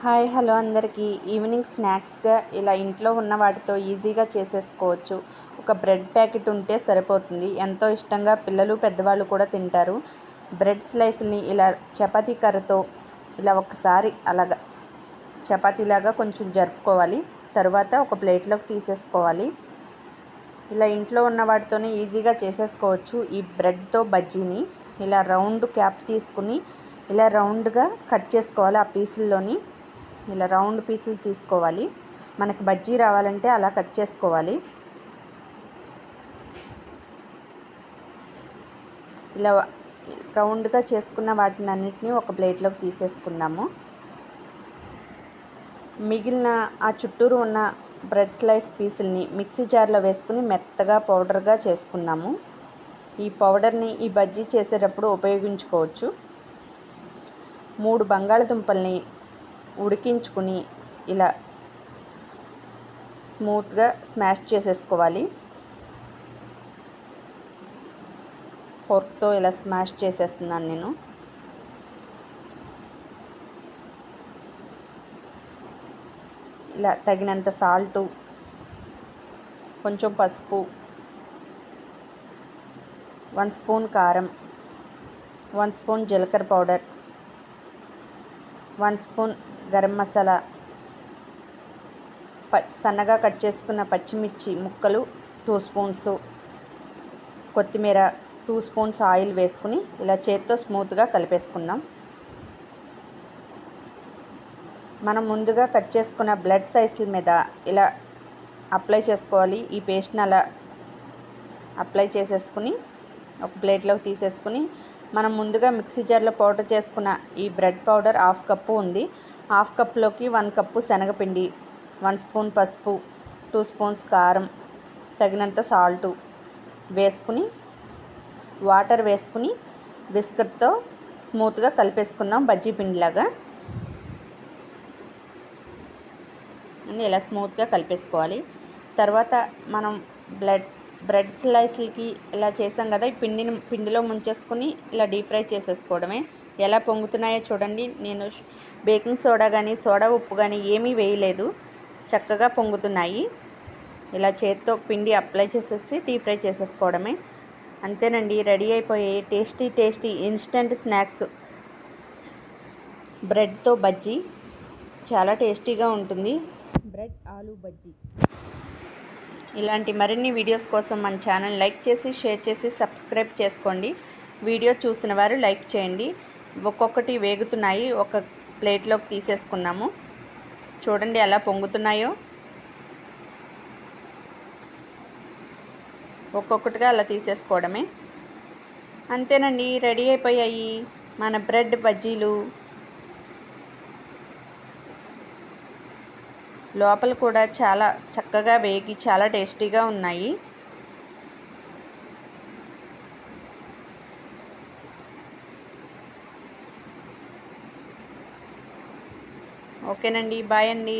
Hi hello అందరికీ evening స్నాక్స్గా ఇలా ఇంట్లో ఉన్న వాటితో ఈజీగా చేసేసుకోవచ్చు. ఒక బ్రెడ్ ప్యాకెట్ ఉంటే సరిపోతుంది. ఎంతో ఇష్టంగా పిల్లలు పెద్దవాళ్ళు కూడా తింటారు. బ్రెడ్ స్లైస్ని ఇలా చపాతీ కర్రతో ఇలా ఒకసారి అలాగా చపాతీలాగా కొంచెం జరుపుకోవాలి. తర్వాత ఒక ప్లేట్లోకి తీసేసుకోవాలి. ఇలా ఇంట్లో ఉన్న వాటితోనే ఈజీగా చేసేసుకోవచ్చు. ఈ బ్రెడ్తో బజ్జీని ఇలా రౌండ్ క్యాప్ తీసుకుని ఇలా రౌండ్గా కట్ చేసుకోవాలి. ఆ పీసుల్లోని ఇలా రౌండ్ పీసులు తీసుకోవాలి. మనకు బజ్జీ రావాలంటే అలా కట్ చేసుకోవాలి. ఇలా రౌండ్గా చేసుకున్న వాటిని అన్నిటినీ ఒక ప్లేట్లోకి తీసేసుకుందాము. మిగిలిన ఆ చుట్టూరు ఉన్న బ్రెడ్ స్లైస్ పీసుల్ని మిక్సీ జార్లో వేసుకుని మెత్తగా పౌడర్గా చేసుకుందాము. ఈ పౌడర్ని ఈ బజ్జీ చేసేటప్పుడు ఉపయోగించుకోవచ్చు. 3 బంగాళదుంపల్ని ఉడికించుకుని ఇలా స్మూత్గా స్మాష్ చేసేసుకోవాలి. ఫోర్క్తో ఇలా స్మాష్ చేసేస్తున్నాను నేను. ఇలా తగినంత సాల్టు, కొంచెం పసుపు, 1 స్పూన్ కారం, 1 స్పూన్ జీలకర్ర పౌడర్, 1 స్పూన్ గరం మసాలా, సన్నగా కట్ చేసుకున్న పచ్చిమిర్చి ముక్కలు 2 స్పూన్స్, కొత్తిమీర 2 స్పూన్స్ ఆయిల్ వేసుకుని ఇలా చేత్తో స్మూత్గా కలిపేసుకుందాం. మనం ముందుగా కట్ చేసుకున్న బ్రెడ్ స్లైస్ల మీద ఇలా అప్లై చేసుకోవాలి. ఈ పేస్ట్ని అలా అప్లై చేసేసుకుని ఒక ప్లేట్లోకి తీసేసుకుని మనం ముందుగా మిక్సీ జార్లో పౌడర్ చేసుకున్న ఈ బ్రెడ్ పౌడర్ 1/2 కప్పు ఉంది. 1/2 కప్పులోకి 1 కప్పు శనగపిండి, 1 స్పూన్ పసుపు, 2 స్పూన్స్ కారం, తగినంత సాల్టు వేసుకుని వాటర్ వేసుకుని బిస్కెట్తో స్మూత్గా కలిపేసుకుందాం. బజ్జీ పిండిలాగా ఇలా స్మూత్గా కలిపేసుకోవాలి. తర్వాత మనం బ్రెడ్ స్లైస్లకి ఇలా చేసాం కదా, ఈ పిండిలో ముంచేసుకుని ఇలా డీప్ ఫ్రై చేసేసుకోవడమే. ఎలా పొంగుతున్నాయో చూడండి. నేను బేకింగ్ సోడా కానీ సోడా ఉప్పు కానీ ఏమీ వేయలేదు. చక్కగా పొంగుతున్నాయి. ఇలా చేత్తో పిండి అప్లై చేసేసి డీప్ ఫ్రై చేసేసుకోవడమే. అంతేనండి, రెడీ అయిపోయే టేస్టీ ఇన్స్టెంట్ స్నాక్స్ బ్రెడ్తో బజ్జీ. చాలా టేస్టీగా ఉంటుంది. బ్రెడ్ ఆలూ బజ్జీ. ఇలాంటి మరిన్ని వీడియోస్ కోసం మన ఛానల్ లైక్ చేసి షేర్ చేసి సబ్స్క్రైబ్ చేసుకోండి. వీడియో చూసిన వారు లైక్ చేయండి. ఒక్కొక్కటి వేగుతున్నాయి. ఒక ప్లేట్లోకి తీసేసుకుందాము. చూడండి ఎలా పొంగుతున్నాయో. ఒక్కొక్కటిగా అలా తీసేసుకోవడమే. అంతేనండి, రెడీ అయిపోయాయి మన బ్రెడ్ బజ్జీలు. లోపల కూడా చాలా చక్కగా వేగి చాలా టేస్టీగా ఉన్నాయి. ఓకేనండి, బాయ్ అండి.